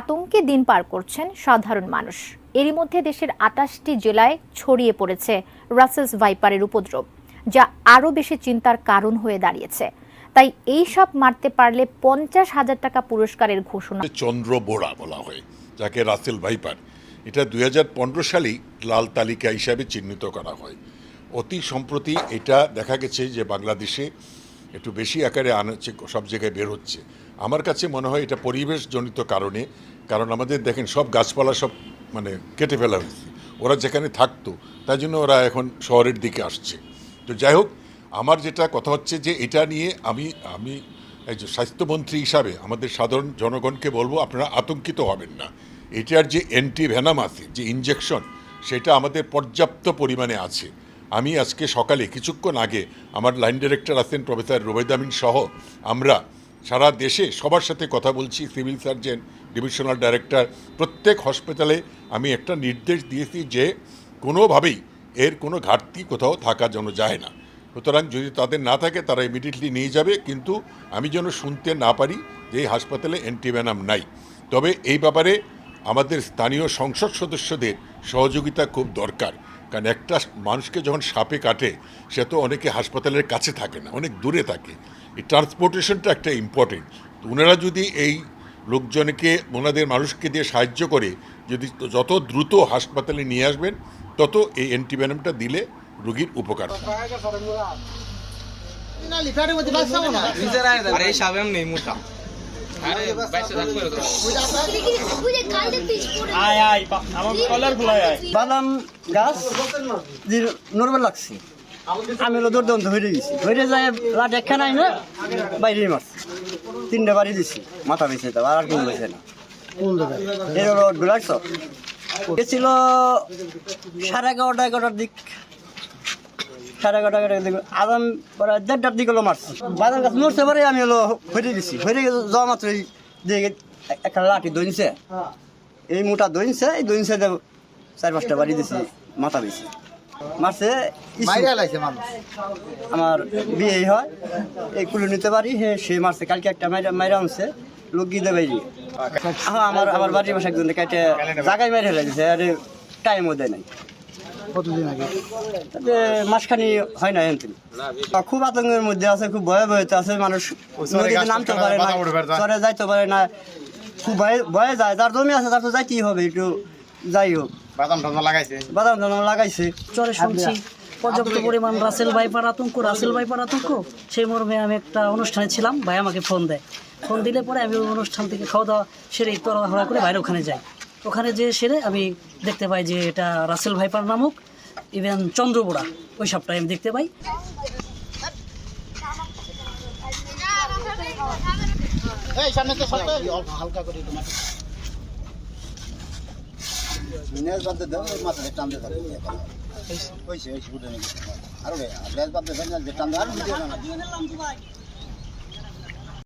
আতঙ্কে দিন পার করছেন সাধারণ মানুষ। এরই মধ্যে দেশের ২৮টি জেলায় ছড়িয়ে পড়েছে রাসেলস ভাইপারের উপদ্রব, যা আরও বেশি চিন্তার কারণ হয়ে দাঁড়িয়েছে। তাই এই সাপ মারতে পারলে ৫০,০০০ টাকা পুরস্কারের ঘোষণা। চন্দ্রবোড়া বলা হয় যাকে রাসেল ভাইপার, এটা ২০১৫ সালেই লাল তালিকা হিসাবে চিহ্নিত করা হয়। অতি সম্প্রতি এটা দেখা গেছে যে বাংলাদেশে একটু বেশি আকারে আনাচ্ছে, সব জায়গায় বের হচ্ছে। আমার কাছে মনে হয় এটা পরিবেশজনিত কারণে, কারণ আমাদের দেখেন সব গাছপালা সব কেটে ফেলা হয়েছে। ওরা যেখানে থাকতো তাই জন্য ওরা এখন শহরের দিকে আসছে। তো যাই হোক, আমার যেটা কথা হচ্ছে যে এটা নিয়ে আমি একজন স্বাস্থ্যমন্ত্রী হিসাবে আমাদের সাধারণ জনগণকে বলবো, আপনারা আতঙ্কিত হবেন না। এটার যে অ্যান্টিভেনাম আছে, যে ইনজেকশন, সেটা আমাদের পর্যাপ্ত পরিমাণে আছে। আমি আজকে সকালে কিছুক্ষণ আগে আমার লাইন ডিরেক্টর আছেন প্রফেসর রুবাইদ আমিন সহ আমরা সারা দেশে সবার সাথে কথা বলছি। সিভিল সার্জন, ডিভিশনাল ডাইরেক্টর, প্রত্যেক হসপিটালে আমি একটা নির্দেশ দিয়েছি যে কোনোভাবেই এর কোনো ঘাটতি কোথাও থাকা যেন যায় না। সুতরাং যদি তাদের না থাকে তারা ইমিডিয়েটলি নিয়ে যাবে, কিন্তু আমি যেন শুনতে না পারি যে এই হাসপাতালে অ্যান্টিভেনাম নাই। তবে এই ব্যাপারে আমাদের স্থানীয় সংসদ সদস্যদের সহযোগিতা খুব দরকার, কারণ একটা মানুষকে যখন সাপে কাটে সে তো অনেকে হাসপাতালের কাছে থাকে না, অনেক দূরে থাকে। এই ট্রান্সপোর্টেশনটা একটা ইম্পর্টেন্ট। তো ওনারা যদি এই লোকজনকে, ওনাদের মানুষকে দিয়ে সাহায্য করে যদি যত দ্রুত হাসপাতালে নিয়ে আসবেন, তত এই অ্যান্টিভেনামটা দিলে রোগীর উপকার। বাদাম গাছ নর্মাল লাগছে, আমি হলো দৌড় ধরে গেছি, ধরে যায় লাট একটা নাই না, বাইরে মাছ 3টা বাড়ি দিছি, মাথা বেছে তো আর কোনো বেছে না। এর হলো ডুলাইছ গেছিল 11:30-11টার দিক, 11:30 দিক আদাম 1:30টার দিক হলো মারছি। বাদাম গাছ মরতে পারে আমি হলো হয়ে গেছি, হয়ে যাওয়া মাত্রই দিয়ে একটা লাঠি দইনছে, এই মোটা দইনছে, এই দইনছে 4-5টা বাড়ি দিছি, মাথা বেশি মারছে। আমার বিয়ে হয় এই কুলে নিতে পারি, সে মারছে কালকে একটা মাইরা আনছে লোক গিয়ে বাইরে। আমার বাড়ির পাশে একজন কেটে জায়গায় মেরে ফেলে দিছে, আরে টাইমও দেয় নাই। কতদিন আগে? মাসখানি হয় না। এনতিন খুব আতঙ্কের মধ্যে আছে, খুব ভয়ে ভয়েতে আছে। মানুষ নদীতে নামতে পারে না, চরে যাইতে পারে না, খুব ভয়ে যায়। যার জমি আছে তার তো যাইতেই হবে, একটু যাই হোক। বাদাম টাদাম লাগাইছে। চরে শুনছি পর্যাপ্ত পরিমাণ রাসেল ভাইপার আতঙ্ক। সেই মর্মে আমি একটা অনুষ্ঠানে ছিলাম, ভাই আমাকে ফোন দেয়। ফোন দিলে পরে আমি অনুষ্ঠান থেকে খাওয়া দাওয়া সেরে তড়াহড়া করে বাইরে ওখানে যাই। ওখানে যে সেরে আমি দেখতে পাই যে এটা রাসেল ভাইপার নামক, ইভেন চন্দ্রবোড়া, ওই সাপটাই আমি দেখতে পাই। আরো